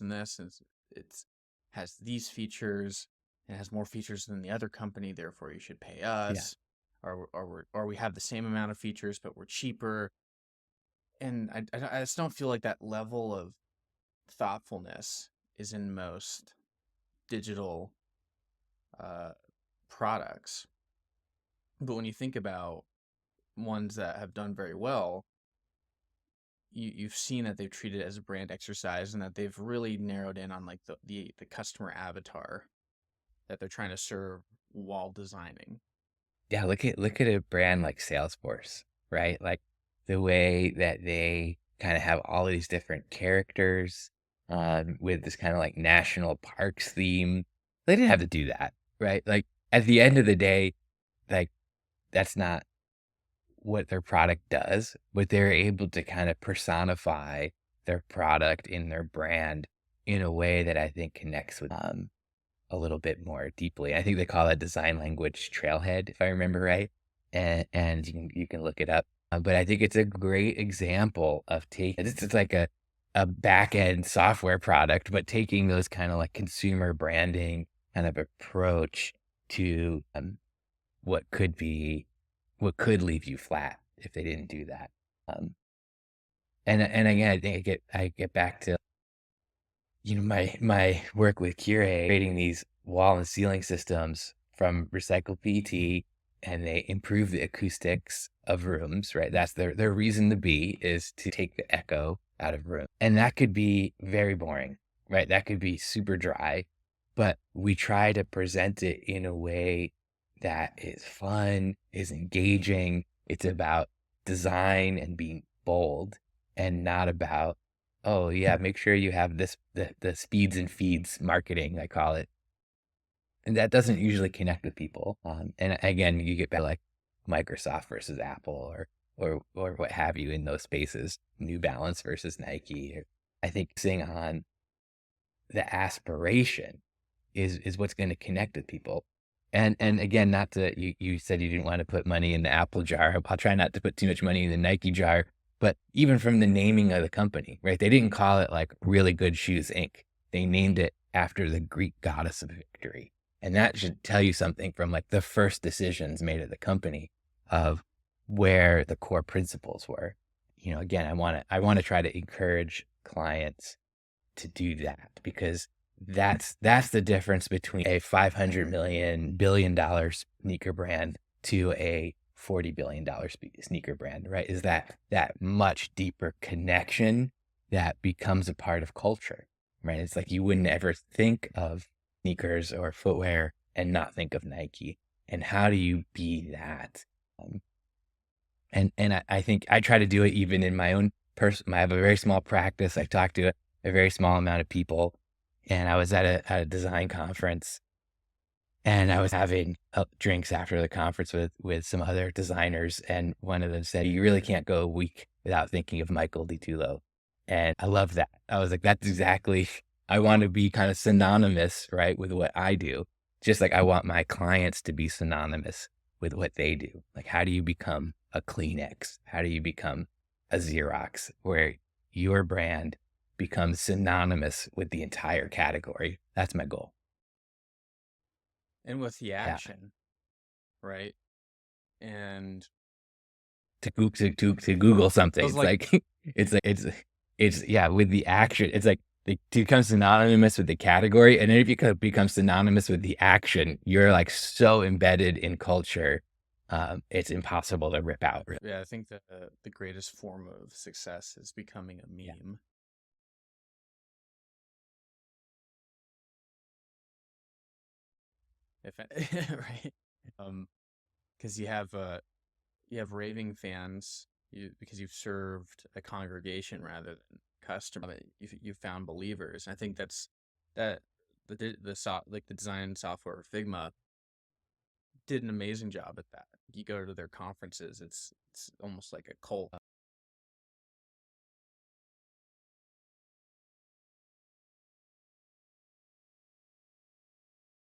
in this, and it's has these features, and has more features than the other company, therefore you should pay Yeah. us, or we have the same amount of features but we're cheaper. And I just don't feel like that level of thoughtfulness is in most digital uh, products. But when you think about ones that have done very well, you've seen that they've treated it as a brand exercise, and that they've really narrowed in on like the customer avatar that they're trying to serve while designing. Yeah, look at a brand like Salesforce, right? Like the way that they kind of have all of these different characters with this kind of like national parks theme. They didn't have to do that, right? Like at the end of the day, like that's not what their product does, but they're able to kind of personify their product in their brand in a way that I think connects with a little bit more deeply. I think they call that design language trailhead, if I remember right. And you can look it up. But I think it's a great example of taking this is like a back end software product, but taking those kind of like consumer branding kind of approach to what could be what could leave you flat if they didn't do that. Um, and again, I think I get back to my work with Cure, creating these wall and ceiling systems from recycled PET, and they improve the acoustics of rooms, right? That's their reason to be, is to take the echo out of room. And that could be very boring, right? That could be super dry, but we try to present it in a way that is fun, is engaging. It's about design and being bold, and not about, oh, yeah, make sure you have the speeds and feeds marketing, I call it. And that doesn't usually connect with people. And again, you get back like Microsoft versus Apple, or what have you in those spaces, New Balance versus Nike. I think focusing on the aspiration is what's going to connect with people. And again, not to you said you didn't want to put money in the Apple jar. I'll try not to put too much money in the Nike jar, but even from the naming of the company, right? They didn't call it like Really Good Shoes Inc. They named it after the Greek goddess of victory. And that should tell you something from like the first decisions made at the company of where the core principles were. Again, I want to try to encourage clients to do that, because that's the difference between a 500 million billion-dollar sneaker brand to a $40 billion sneaker brand, right? Is that much deeper connection that becomes a part of culture, right? It's like you wouldn't ever think of sneakers or footwear and not think of Nike. And how do you be that? Um, and I think I try to do it even in my own person. I have a very small practice. I talk to a very small amount of people. And I was at a design conference, and I was having drinks after the conference with some other designers. And one of them said, "You really can't go a week without thinking of Michael DiTullo." And I love that. I was like, that's exactly, I want to be kind of synonymous, right, with what I do. Just like I want my clients to be synonymous with what they do. Like, how do you become a Kleenex? How do you become a Xerox, where your brand becomes synonymous with the entire category? That's my goal. And with the Yeah. action, right? And To Google something. those It's like like it's yeah, with the action. It's like to become synonymous with the category, and then if you could become synonymous with the action, you're like so embedded in culture, it's impossible to rip out. Really. Yeah, I think that the greatest form of success is becoming a Yeah. meme. If right, um, because you have raving fans, because you've served a congregation rather than customer. You've found believers. And I think that like the design software Figma did an amazing job at that. You go to their conferences, it's almost like a cult.